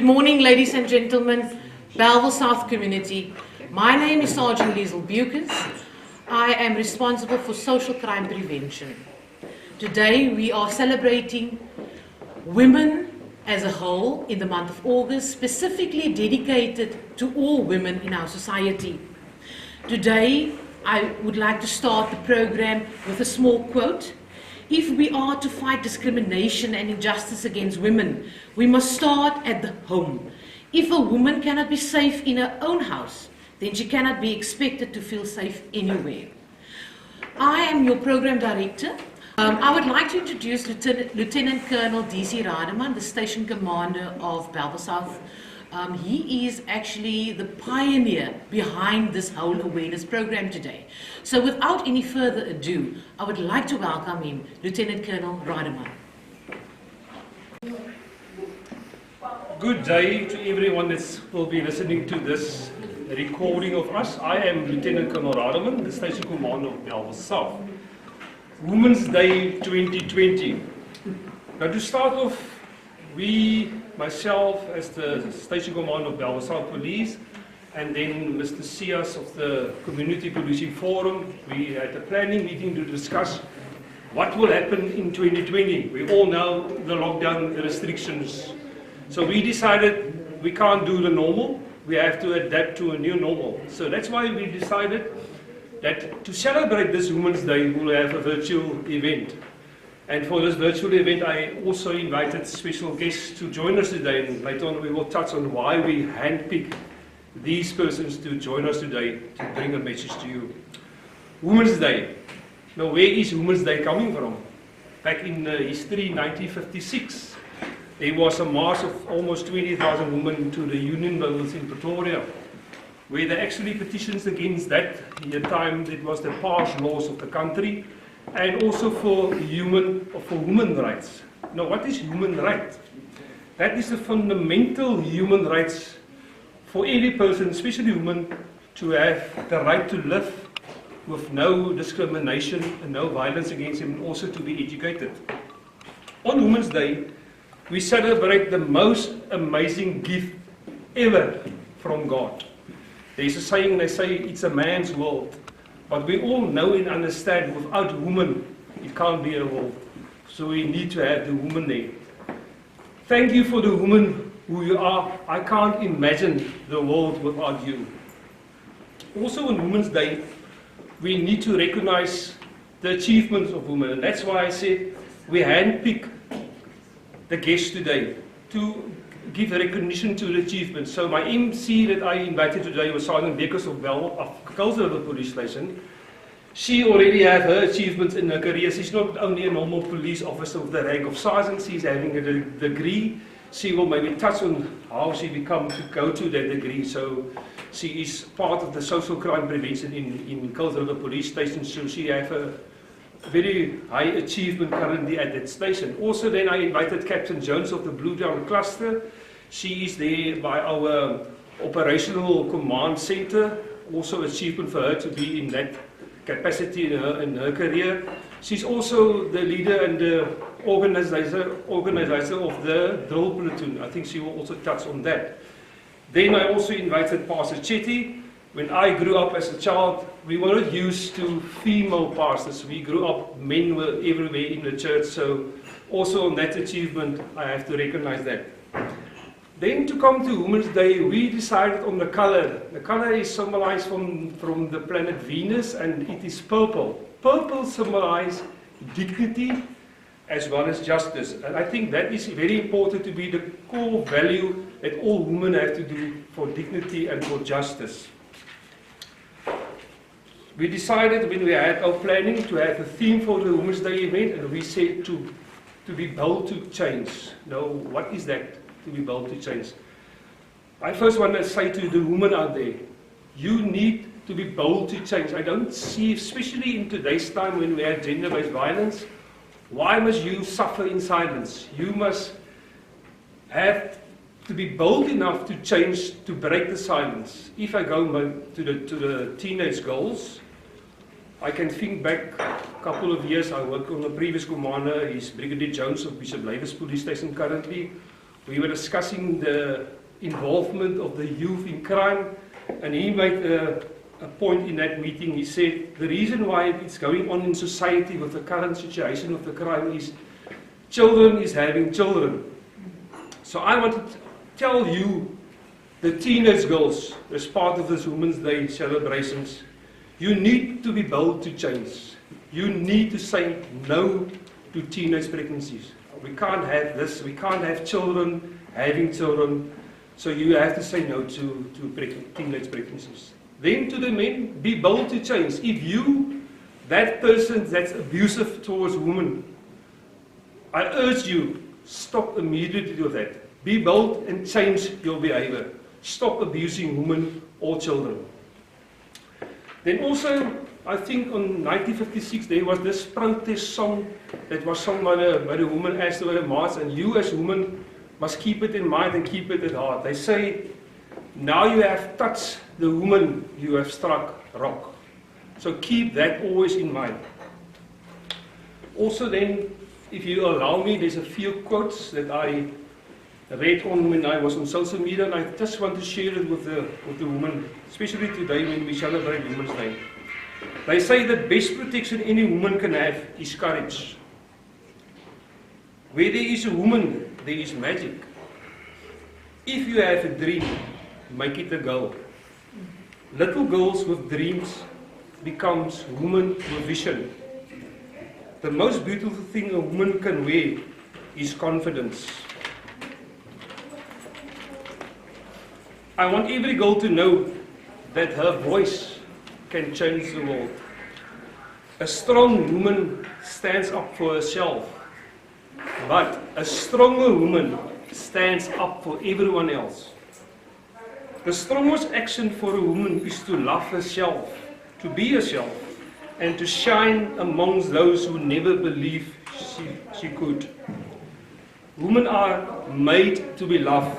Good morning, ladies and gentlemen, Bellville South community. My name is Sergeant Liesel Beukes. I am responsible for social crime prevention. Today we are celebrating women as a whole in the month of August, specifically dedicated to all women in our society. Today I would like to start the program with a small quote. If we are to fight discrimination and injustice against women, we must start at the home. If a woman cannot be safe in her own house, then she cannot be expected to feel safe anywhere. I am your program director. I would like to introduce Lieutenant Colonel DC Rademan, the station commander of Bellville South. He is actually the pioneer behind this whole awareness program today. So without any further ado, I would like to welcome him, Lieutenant Colonel Rademan. Good day to everyone that will be listening to this recording of us. I am Lieutenant Colonel Rademan, the station commander of Bellville South. Women's Day 2020. Now to start off, myself as the Station Commander of Bellville South Police, and then Mr. Sias of the Community Policing Forum, we had a planning meeting to discuss what will happen in 2020. We all know the lockdown restrictions. So we decided we can't do the normal, we have to adapt to a new normal. So that's why we decided that to celebrate this Women's Day, we'll have a virtual event. And for this virtual event, I also invited special guests to join us today, and later on we will touch on why we handpick these persons to join us today to bring a message to you. Women's Day. Now, where is Women's Day coming from? Back in history, 1956, there was a march of almost 20,000 women to the Union Buildings in Pretoria, where they actually petitioned against that. In the time, it was the past laws of the country, and also for women rights. Now, what is human right? That is the fundamental human rights for every person, especially women, to have the right to live with no discrimination and no violence against them, and also to be educated. On Women's Day, we celebrate the most amazing gift ever from God. There's a saying, they say, it's a man's world. But we all know and understand without women, it can't be a world. So we need to have the woman there. Thank you for the woman who you are. I can't imagine the world without you. Also on Women's Day, we need to recognize the achievements of women. And that's why I said we handpick the guests today to give recognition to the achievements. So my MC that I invited today was Sergeant Beukes of Kuilsriver Police Station. She already has her achievements in her career. She's not only a normal police officer with the rank of sergeant, she's having a degree. She will maybe touch on how she become to go to that degree. So she is part of the social crime prevention in Kuilsriver Police Station. So she has a very high achievement currently at that station. Also then I invited Captain Jones of the Blue Down Cluster. She is there by our operational command center. Also achievement for her to be in that capacity in her career. She's also the leader and the organizer of the drill platoon. I think she will also touch on that. Then I also invited Pastor Chetty. When I grew up as a child, we were not used to female pastors. We grew up, men were everywhere in the church. So also on that achievement, I have to recognize that. Then to come to Women's Day, we decided on the color. The color is symbolized from the planet Venus, and it is purple. Purple symbolizes dignity as well as justice. And I think that is very important to be the core value that all women have to do for dignity and for justice. We decided when we had our planning to have a theme for the Women's Day event, and we said to be bold to change. Now, what is that, to be bold to change? I first want to say to the women out there, you need to be bold to change. I don't see, especially in today's time when we have gender-based violence, why must you suffer in silence? You must have to be bold enough to change, to break the silence. If I go to the teenage girls, I can think back a couple of years. I worked on a previous commander, he's Brigadier Jones of Bishop Lavis Police Station currently. we were discussing the involvement of the youth in crime, and he made a point in that meeting. He said the reason why it's going on in society with the current situation of the crime is children is having children. So I want to tell you, the teenage girls, as part of this Women's Day celebrations, you need to be bold to change. You need to say no to teenage pregnancies. We can't have this. We can't have children having children. So you have to say no to teenage pregnancies. Then to the men, be bold to change. If you, that person that's abusive towards women, I urge you, stop immediately with that. Be bold and change your behavior. Stop abusing women or children. Then also, I think on 1956 there was this protest song that was sung by the women as they were a march, and you as women must keep it in mind and keep it at heart. They say, now you have touched the woman, you have struck rock. So keep that always in mind. Also then, if you allow me, there's a few quotes that I read on when I was on social media, and I just want to share it with the women, especially today when we celebrate Women's Day. They say the best protection any woman can have is courage. Where there is a woman, there is magic. If you have a dream, make it a goal. Little girls with dreams becomes women with vision. The most beautiful thing a woman can wear is confidence. I want every girl to know that her voice can change the world. A strong woman stands up for herself, but a stronger woman stands up for everyone else. The strongest action for a woman is to love herself, to be herself, and to shine amongst those who never believed she could. Women are made to be loved,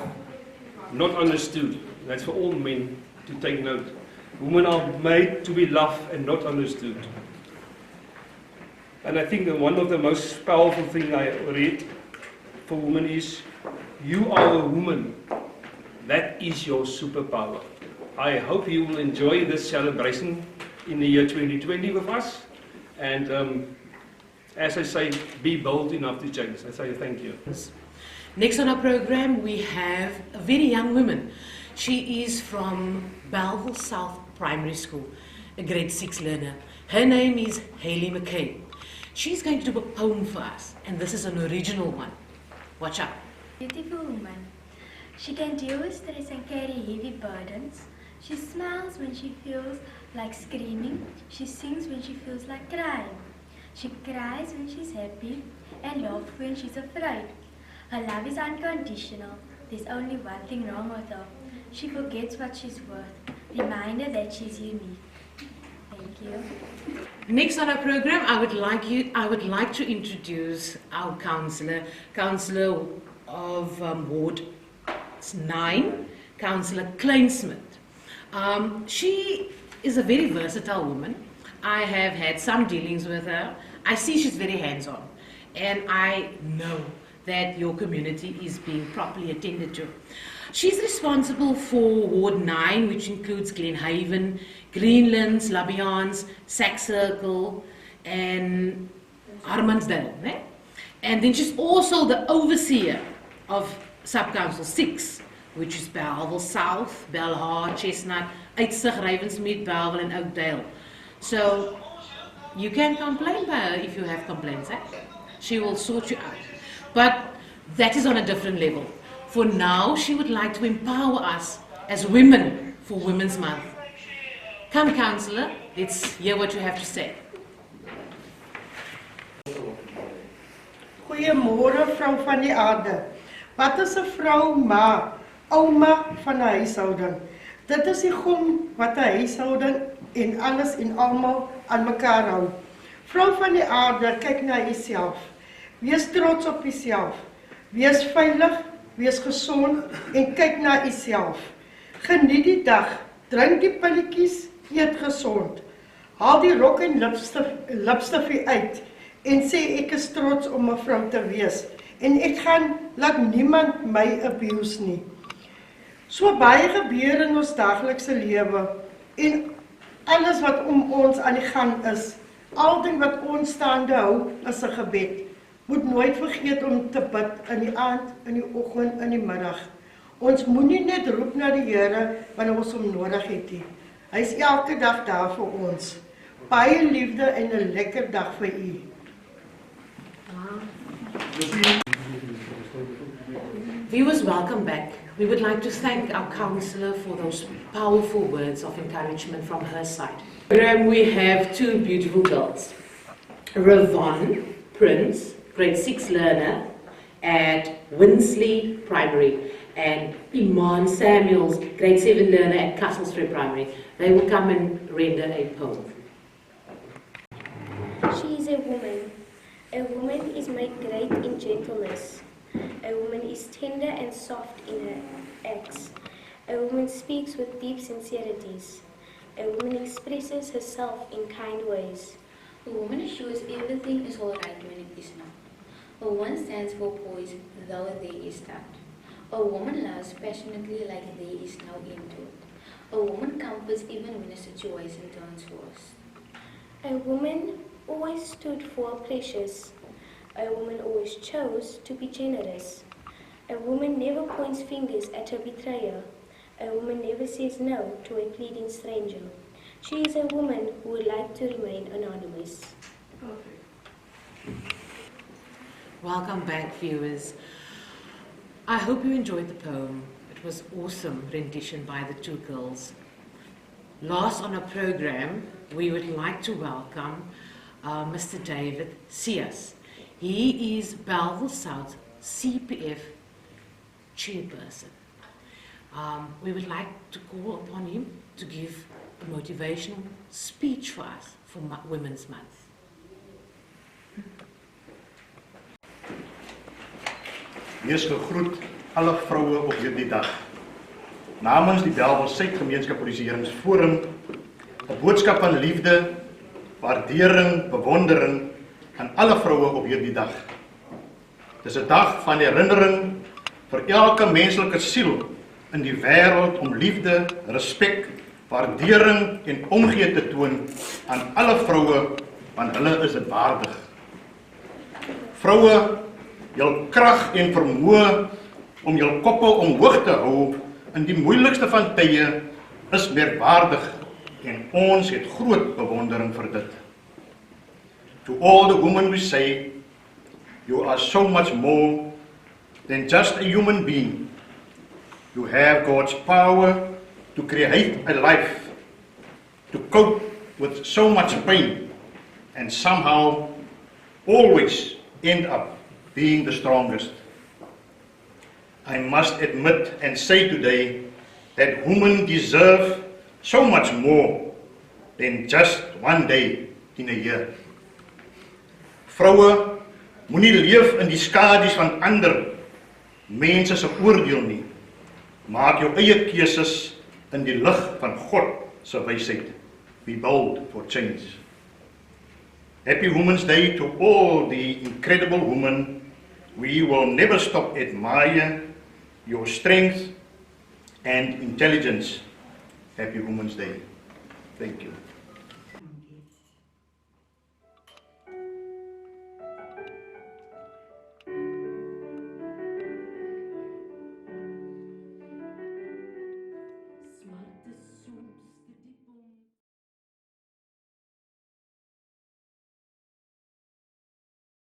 not understood. That's for all men to take note. Women are made to be loved and not understood. And I think that one of the most powerful things I read for women is, you are a woman. That is your superpower. I hope you will enjoy this celebration in the year 2020 with us. And as I say, be bold enough to change. I say thank you. Next on our program, we have a very young woman. She is from Bellville South Primary School, a grade 6 learner. Her name is Hailey Mckay. She's going to do a poem for us, and this is an original one. Watch out. Beautiful woman. She can deal with stress and carry heavy burdens. She smiles when she feels like screaming. She sings when she feels like crying. She cries when she's happy and laughs when she's afraid. Her love is unconditional. There's only one thing wrong with her. She forgets what she's worth. Reminder that she's unique. Thank you. Next on our program, I would like to introduce our councillor of Ward 9, Councilor Kleinsmith. She is a very versatile woman. I have had some dealings with her. I see she's very hands-on, and I know that your community is being properly attended to. She's responsible for Ward 9, which includes Glenhaven, Greenlands, Labians, Sack Circle, and Harmansdale. And then she's also the overseer of Subcouncil 6, which is Bellville South, Belhar, Chestnut, Uitzig, Ravensmead, Bellville, and Oakdale. So you can complain by her if you have complaints. She will sort you out. But that is on a different level. For now, she would like to empower us as women for Women's Month. Come, Councillor, let's hear what you have to say. Goeiemôre, vrou van die aarde. Wat is 'n vrou ma, ouma van 'n huishouding? Dit is die gom wat 'n huishouding en alles en almal aan mekaar hou. Vrou van die aarde, kyk na jouself. Wees trots op jouself. Wees veilig, wees gesond en kyk na jouself. Geniet die dag, drink die pilletjies, eet gesond. Haal die rok en lipstifie uit en sê ek is trots om 'n vrou te wees en ek gaan laat niemand my abuse nie. So baie gebeur in ons daglikse lewe en alles wat om ons aan die gang is, al ding wat ons staande hou is 'n gebed. Moet nooit vergeet om te bid in die aand, in die oggend, in die middag. Ons moenie net roep na die Here wanneer ons hom nodig het nie. Hy is elke dag daar vir ons. Baie liefde en 'n lekker dag vir u. Viewers, welcome back. We would like to thank our councillor for those powerful words of encouragement from her side. We have two beautiful girls. Rovonne Prince, grade 6 learner at Winsley Primary, and Imaan Samuels, grade 7 learner at Kuilsriver Primary. They will come and render a poem. She is a woman. A woman is made great in gentleness. A woman is tender and soft in her acts. A woman speaks with deep sincerities. A woman expresses herself in kind ways. A woman assures everything is all right when it is not. A woman stands for poise, though there is doubt. A woman loves passionately like there is no end to it. A woman comforts even when a situation turns worse. A woman always stood for the precious. A woman always chose to be generous. A woman never points fingers at her betrayer. A woman never says no to a pleading stranger. She is a woman who would like to remain anonymous. Welcome back, viewers. I hope you enjoyed the poem. It was awesome rendition by the two girls. Last on our program, we would like to welcome Mr. David Sias. He is Bellville South CPF Chairperson. We would like to call upon him to give a motivational speech for us for Women's Month. Wees gegroet alle vroue op hierdie dag. Namens die Bellville Suidgemeenskap Polisieeringsforum, 'n boodskap van liefde, waardering, bewondering aan alle vroue op hierdie dag. Dis 'n dag van herinnering vir elke menslike siel in die wêreld om liefde, respek, waardering en omgee te toon aan alle vroue, want hulle is dit waardig. Vroue, jul krag en vermoë om jul koppe omhoog te hou in die moeilikste van tye is merkwaardig en ons het groot bewondering vir dit. To all the women we say, you are so much more than just a human being. You have God's power to create a life, to cope with so much pain, and somehow always end up being the strongest. I must admit and say today that women deserve so much more than just one day in a year. Vroue, moenie leef in die skadu's van ander mense se oordeel nie. Maak jou eie keuses in die lig van God se wysheid. Be bold for change. Happy Women's Day to all the incredible women. We will never stop admiring your strength and intelligence. Happy Women's Day. Thank you.